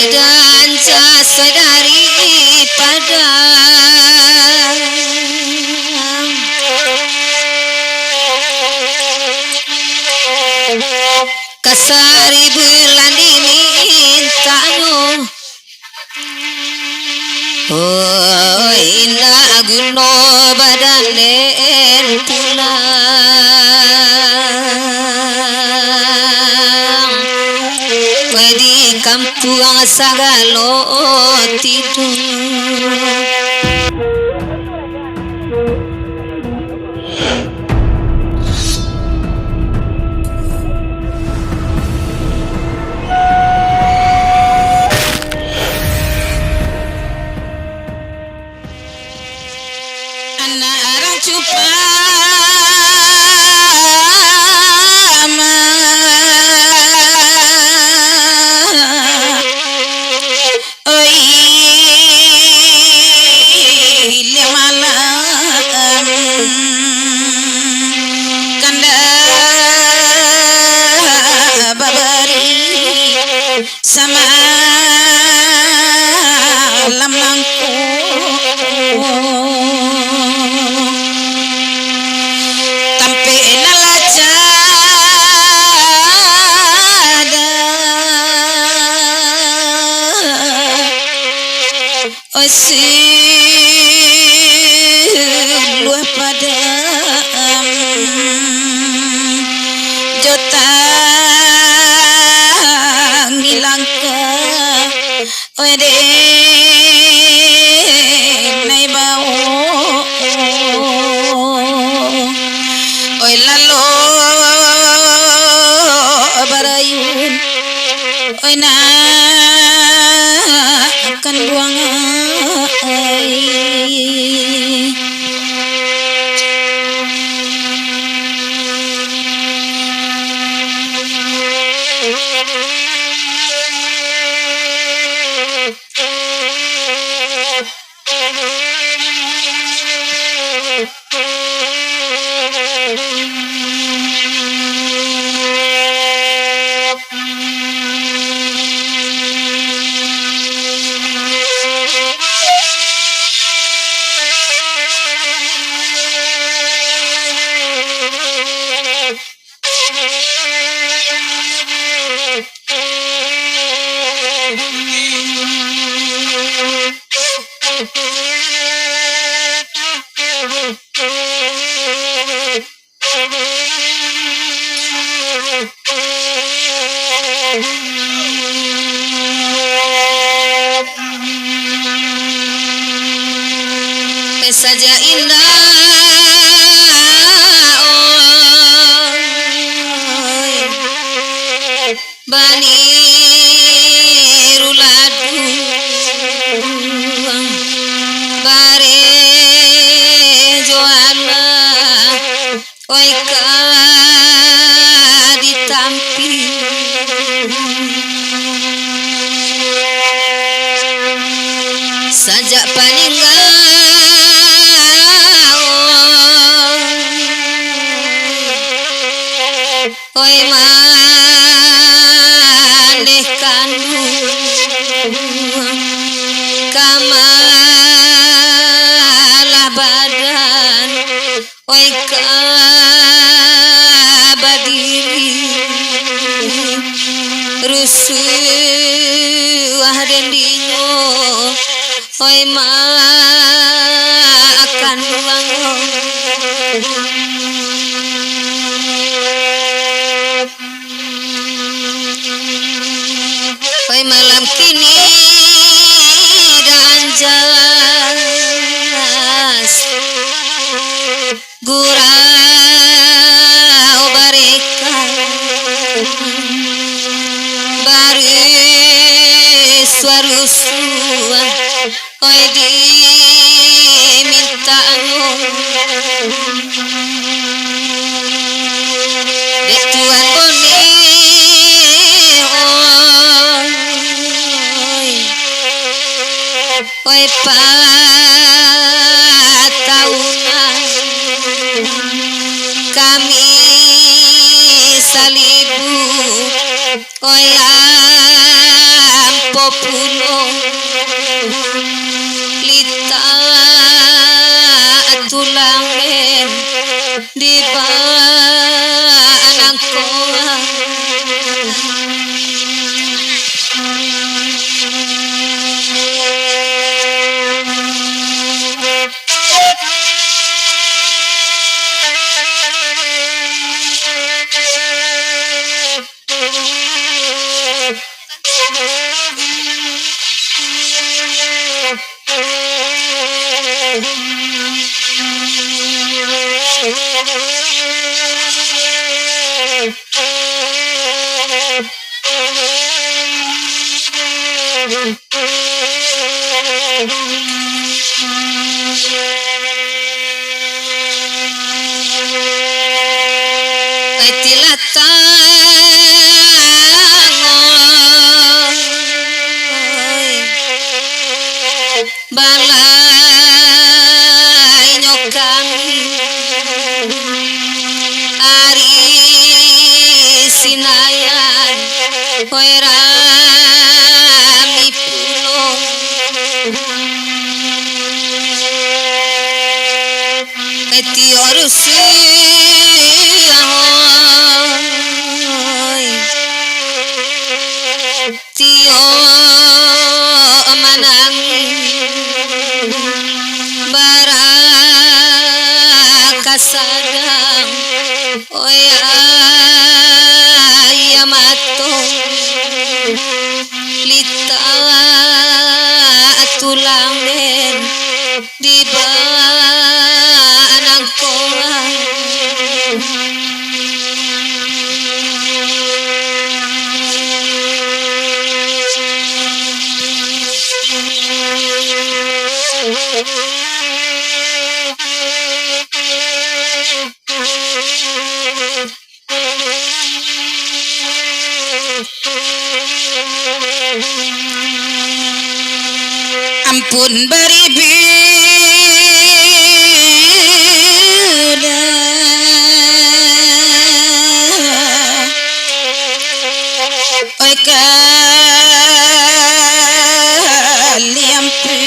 dan jasa daripada kasari bulan dimintanu ina guno badan den pulang di kampung sagalo tidur sama lam langku tampe nalaca osi luah pada jota ngilangka ode nai bau oi lalo barayun oi na akan buang saja indah bani ruladu bare joana oi ka ditampi sajak paninggal oi maneh kandu kamalah badan oi kabadiri rusuh dendinyo oi ma akan wango oi malam kini dan jelas gurau bareka baris warusua oi diminta Tuan boni oi pataunan kami salibu oi ampo pulo lita tulangen di anakku balai nyokang ari sinayan koirami pulo eti orusi tio manang barakasadang oya yamato lita tulangen di anakku ampun beribida oi kali ampun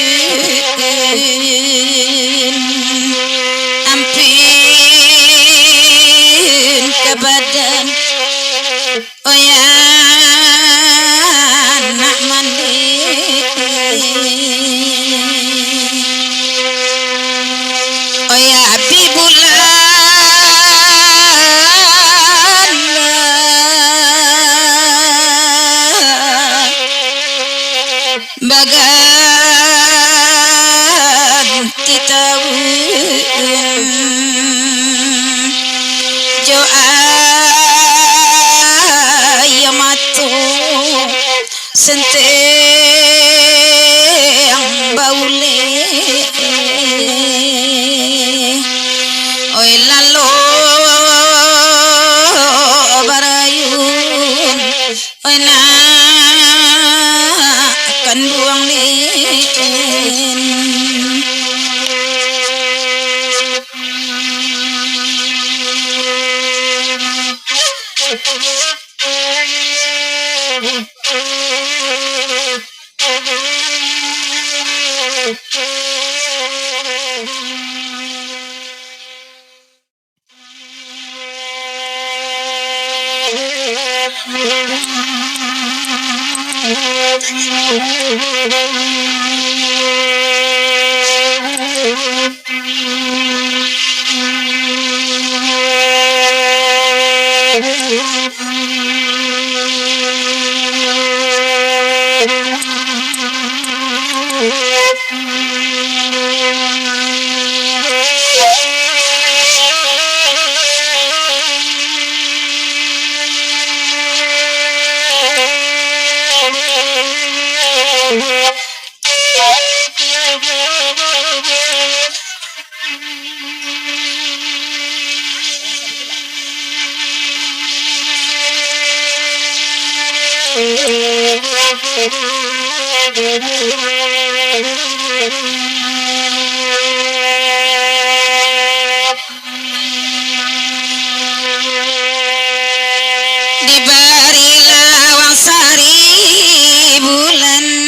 ke badan oh ya nak mandi oh ya bibulan baganti tahu jo ayamato senteng baule oi lalo barayun oi na kan buang len Diberi lawang sari bulan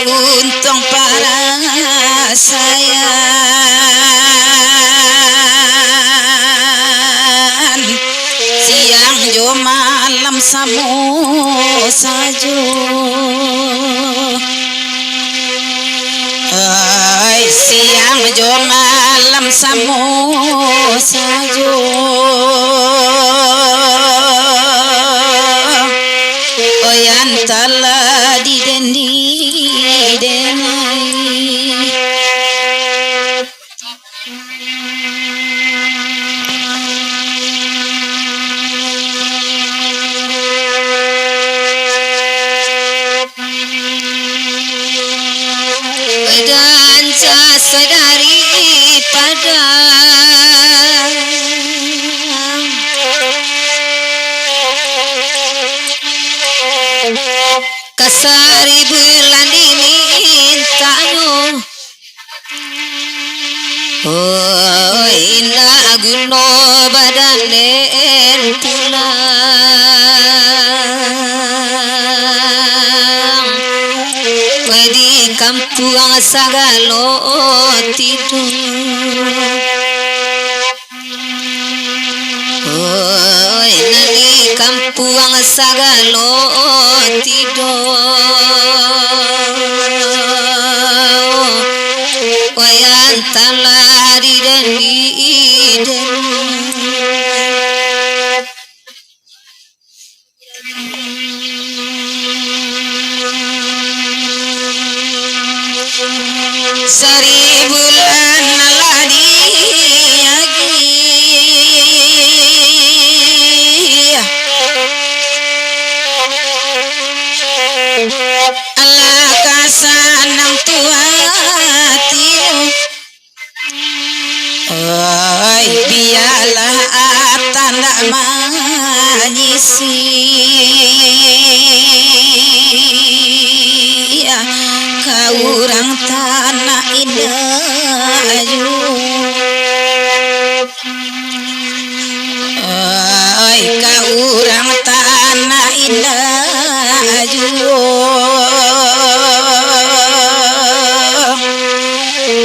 untung para sayang siang jo malam samo sajo siang jo malam samo sajo oyan tala di dendi denai dansa sedari pada kasari bulan dimintanya indah guno badan den pulang di kampung sagalo tidur nani kampung sagalo tidur wayan talari dan sari bulan naladi Allah kasanang tua tio oi biarlah tanda manyisi kaurang tanah indah oi kaurang tanah indah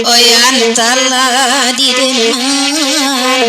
oyan tala di deman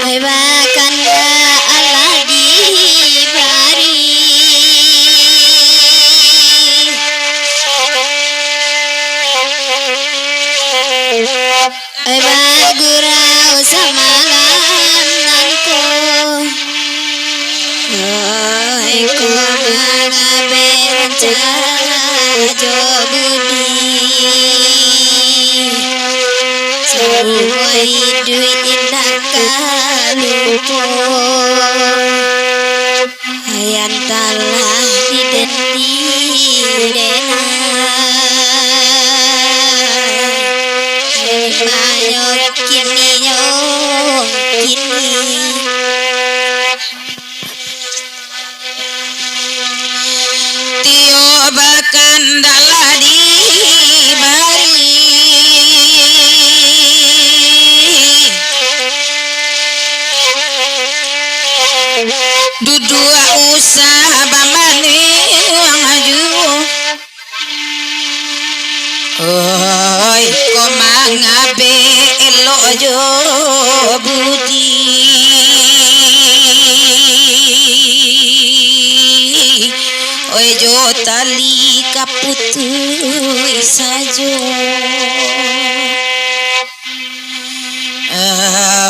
ai bakan Allah di bari ai bagurau samalananku ai ko berenca jobudi Oi duit indah kalupo hayan talah di dendi denai mayo kini tio bakan dalah di bari dudua usaha bamane maju oi komangabe elojo budi oi jo tali kaputu sajo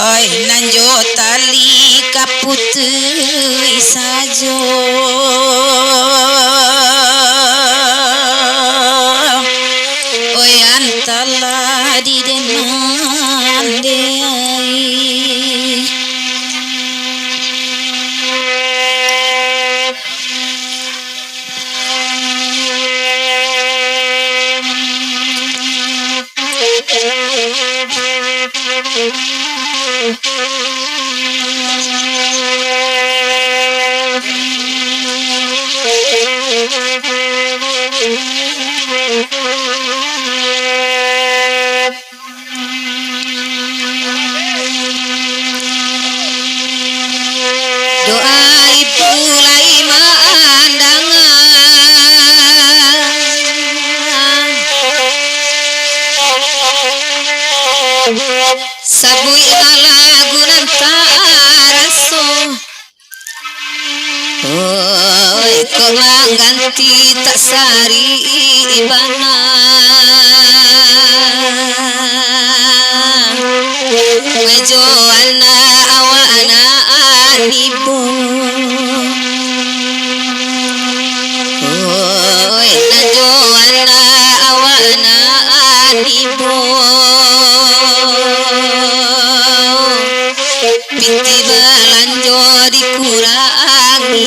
oi nanjo tali kaputu sajo oi antala di denan deai Doa ibu lai mandangan sabui alagunan taraso oi kau mengganti tak sari ibana wejo ana awana anibo oi najo ana awana anibo piti balanjo dikurangi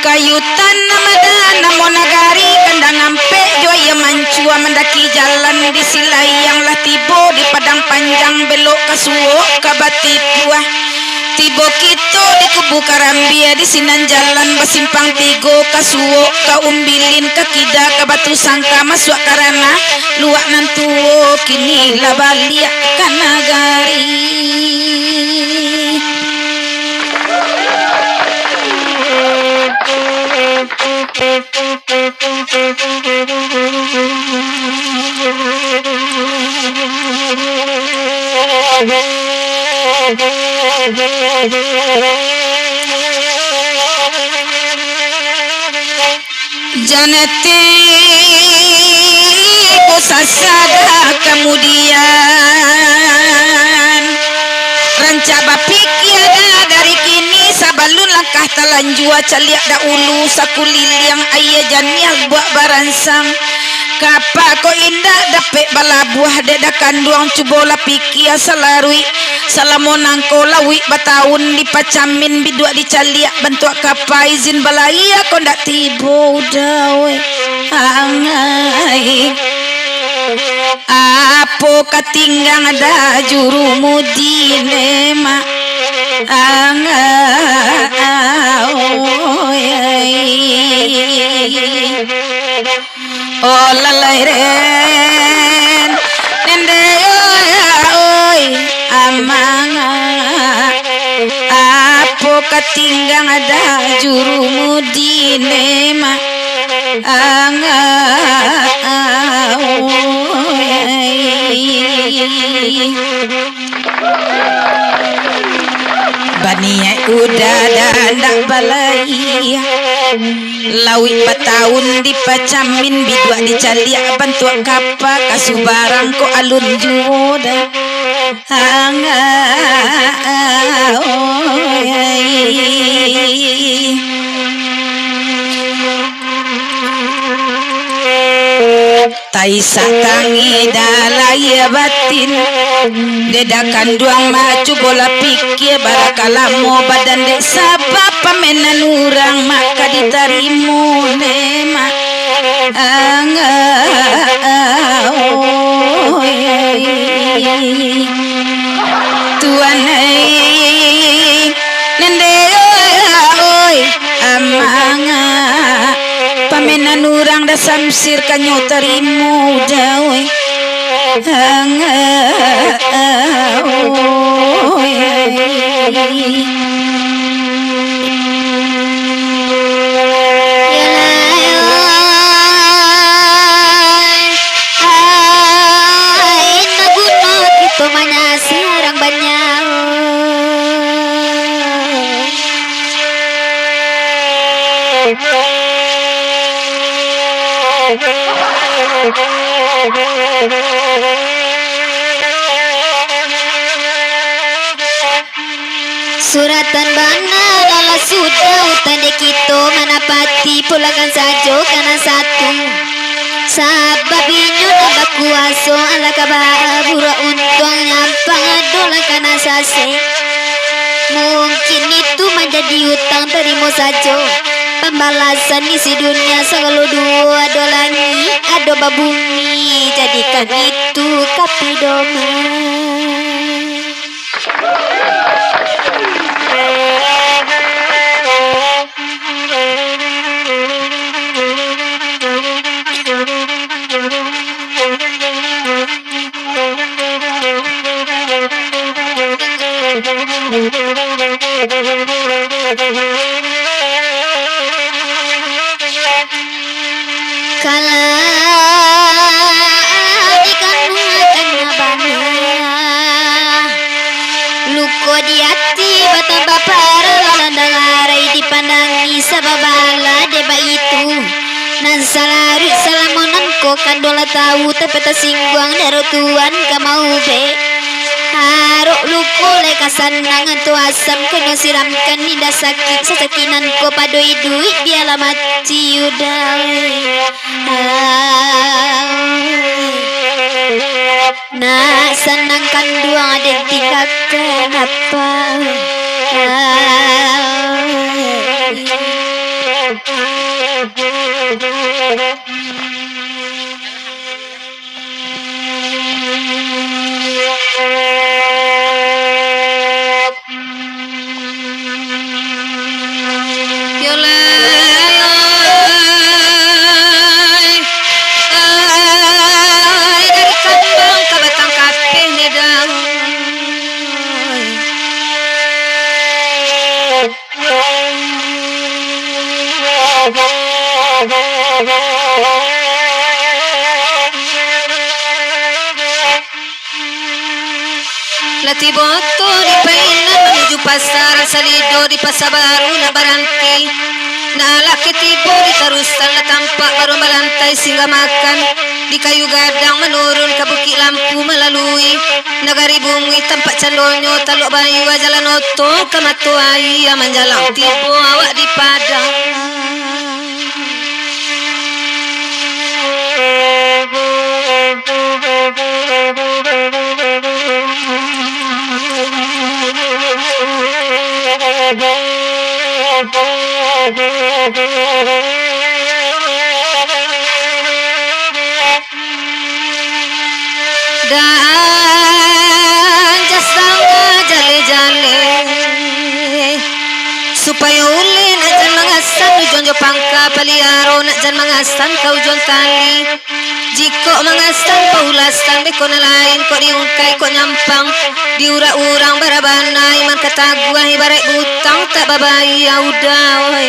kayutan namadana monagari kandang ampe joya mancua mendaki jalan di silai yang lah tibo di padang panjang belok ke suwo ke bati puah tibo kito di kubu karambia di sinan jalan basimpang tigo ke suwo ke umbilin ke kida ke batu sangka masuk karana luak nantuwo kini lah balik ke nagari. Janeti usasada kemudian ranca bapik ada dari kini sabalun langkah talanjua caliak daulu sakuliliang ayah janial buat baransang kapa ko indah dapet bala buah dedakan duang cubola pikia salarui salamonang ko lawi bataun dipacamin bidua dicaliak bentuk kapa izin balaya ko ndak tibo dawe angai apo katinggang ada juru mudine ma oh lalairen nende oi amanga apo katinggang ada juru mudine ma bania udah dandak balai lawi bataun dipacamin bidua dicaliak bantuan kapa kasubarang ko alun juda taisa tangi dalaya batin dedakan duang macu bola pikir barakalamo badan dek sapa pamenan urang maka ditarimu nema tuan nende oi amanga pamenan urang da samsir kanyo tarimu dawe Suratan bana adalah sudah utande kita manapati pulakan sajo karena satu sabab inyo nambah kuaso ala kababura untung nyampang adola karena sase mungkin itu menjadi utang terima saja pembalasan isi dunia segala dua ado langit ado babumi jadikan itu kapidoman. Luko di hati betapa parah landang arai dipandangi sababala deba itu nan salaru salamonan ko kandola tahu tapi tersinggung daro tuan kamau be haruk luko leka sanangan tu asam kena siramkan ninda sakit sesakinan ko padoi duit biala mati udai nah senangkan dua adik tinggalkan apa Lati boto di painan menuju pasar salido di pasar baru na baranti na laki tibo di tarusan na tampak baru melantai sehingga makan di kayu gadang menurun ke bukit lampu melalui negari bumi tempat candonyo taluk bayu jalan oto ke matuai menjalang tibo awak di padang. Dan jasanga jale-jale supaya uli nak jan mangasan ujon pangka paliaro nak jan mangasan kau ujon tali jiko mangasan paulasan beko na lain kok diungkai kok nyampang diura-urang barabana iman kataguah ibarat butang tak babai ya udah oi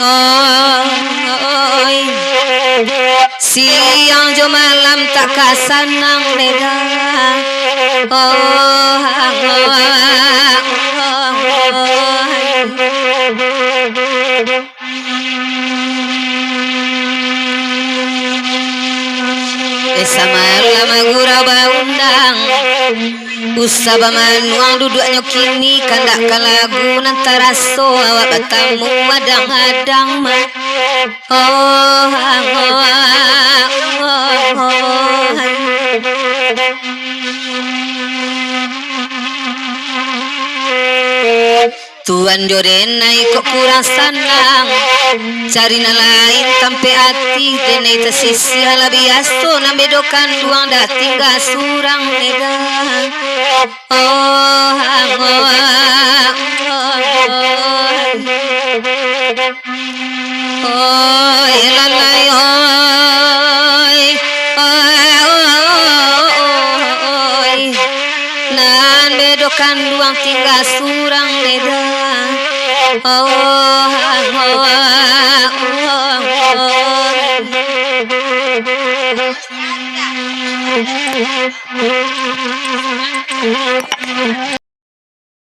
oi siang jo malam tak kasanang nega Samalam gura baundang usaba manuang duduknya kini kandak kalagu nantaraso awak batamu madang-hadang mah Tuan jorenai kok kurang sanang cari na lain tampe hati denai tersisi ala biaso na bedokan duang dah tinggal surang nega lalai nan bedokan duang tinggal surang nega oh